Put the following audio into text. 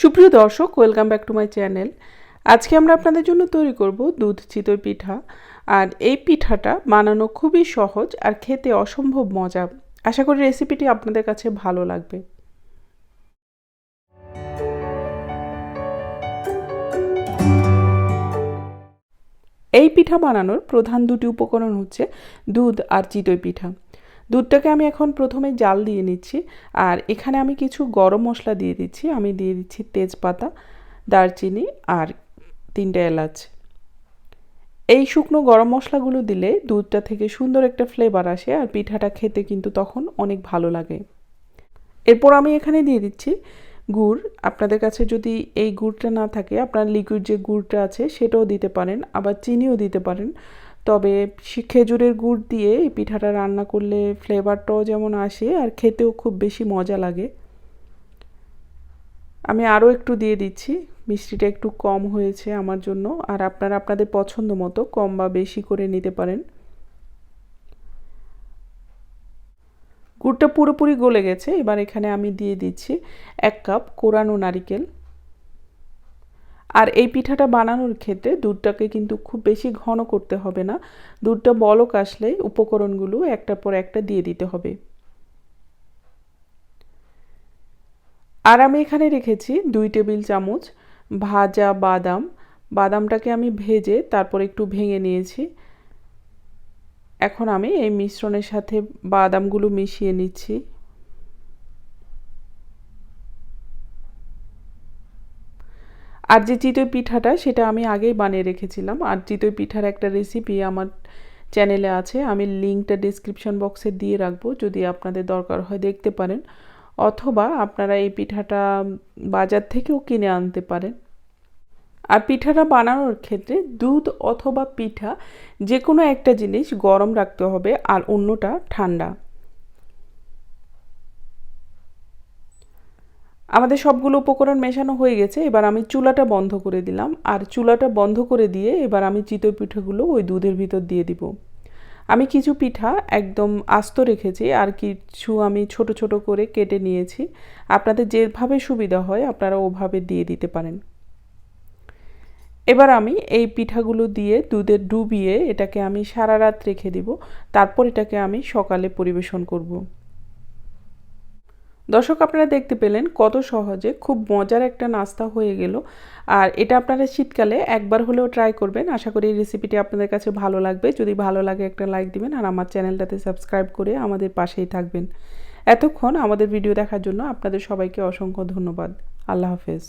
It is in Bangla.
সুপ্রিয় দর্শক, welcome back to my channel. আজকে আমরা আপনাদের জন্য তৈরি করব দুধ চিতই পিঠা। আর এই পিঠাটা বানানো খুবই সহজ আর খেতে অসম্ভব মজা। আশা করি রেসিপিটি আপনাদের কাছে ভালো লাগবে। এই পিঠা বানানোর প্রধান দুটি উপকরণ হচ্ছে দুধ আর চিতই পিঠা। দুধটাকে আমি এখন প্রথমে জাল দিয়ে নিচ্ছি, আর এখানে আমি কিছু গরম মশলা দিয়ে দিচ্ছি। আমি দিয়ে দিচ্ছি তেজপাতা, দারচিনি আর 3টে এলাচ। এই শুকনো গরম মশলাগুলো দিলে দুধটা থেকে সুন্দর একটা ফ্লেভার আসে, আর পিঠাটা খেতে কিন্তু তখন অনেক ভালো লাগে। এরপর আমি এখানে দিয়ে দিচ্ছি গুড়। আপনাদের কাছে যদি এই গুড়টা না থাকে, আপনার লিকুইড যে গুড়টা আছে সেটাও দিতে পারেন, আবার চিনিও দিতে পারেন। তবে খেজুরের গুড় দিয়ে এই পিঠাটা রান্না করলে ফ্লেভারটাও যেমন আসে আর খেতেও খুব বেশি মজা লাগে। আমি আরও একটু দিয়ে দিচ্ছি, মিষ্টিটা একটু কম হয়েছে আমার জন্য, আর আপনারা আপনাদের পছন্দ মতো কম বা বেশি করে নিতে পারেন। গুড়টা পুরোপুরি গলে গেছে। এবার এখানে আমি দিয়ে দিচ্ছি 1 কাপ কোরানো নারিকেল। আর এই পিঠাটা বানানোর ক্ষেত্রে দুধটাকে কিন্তু খুব বেশি ঘন করতে হবে না। দুধটা বলক আসলেই উপকরণগুলো একটার পর একটা দিয়ে দিতে হবে। আর আমি এখানে রেখেছি 2 টেবিল চামচ ভাজা বাদাম। বাদামটাকে আমি ভেজে তারপর একটু ভেঙে নিয়েছি। এখন আমি এই মিশ্রণের সাথে বাদামগুলো মিশিয়ে নিচ্ছি। আর যে চিতই পিঠাটা সেটা আমি আগেই বানিয়ে রেখেছিলাম, আর চিতই পিঠার একটা রেসিপি আমার চ্যানেলে আছে। আমি লিঙ্কটা ডিসক্রিপশন বক্সে দিয়ে রাখবো, যদি আপনাদের দরকার হয় দেখতে পারেন, অথবা আপনারা এই পিঠাটা বাজার থেকেও কিনে আনতে পারেন। আর পিঠাটা বানানোর ক্ষেত্রে দুধ অথবা পিঠা যে কোনো একটা জিনিস গরম রাখতে হবে, আর অন্যটা ঠান্ডা। আমাদের সবগুলো উপকরণ মেশানো হয়ে গেছে। এবার আমি চুলাটা বন্ধ করে দিলাম, আর চুলাটা বন্ধ করে দিয়ে এবার আমি চিতই পিঠাগুলো ওই দুধের ভিতর দিয়ে দিব। আমি কিছু পিঠা একদম আস্ত রেখেছি, আর কিছু আমি ছোট ছোট করে কেটে নিয়েছি। আপনাদের যেভাবে সুবিধা হয় আপনারা ওভাবে দিয়ে দিতে পারেন। এবার আমি এই পিঠাগুলো দিয়ে দুধে ডুবিয়ে এটাকে আমি সারা রাত রেখে দিব। তারপর এটাকে আমি সকালে পরিবেশন করব। দর্শক, আপনারা দেখতে পেলেন কত সহজে খুব মজার একটা নাস্তা হয়ে গেল। আর এটা আপনারা শীতকালে একবার হলেও ট্রাই করবেন। আশা করি এই রেসিপিটি আপনাদের কাছে ভালো লাগবে। যদি ভালো লাগে একটা লাইক দিবেন, আর আমার চ্যানেলটাতে সাবস্ক্রাইব করে আমাদের পাশেই থাকবেন। এতক্ষণ আমাদের ভিডিও দেখার জন্য আপনাদের সবাইকে অসংখ্য ধন্যবাদ। আল্লাহ হাফেজ।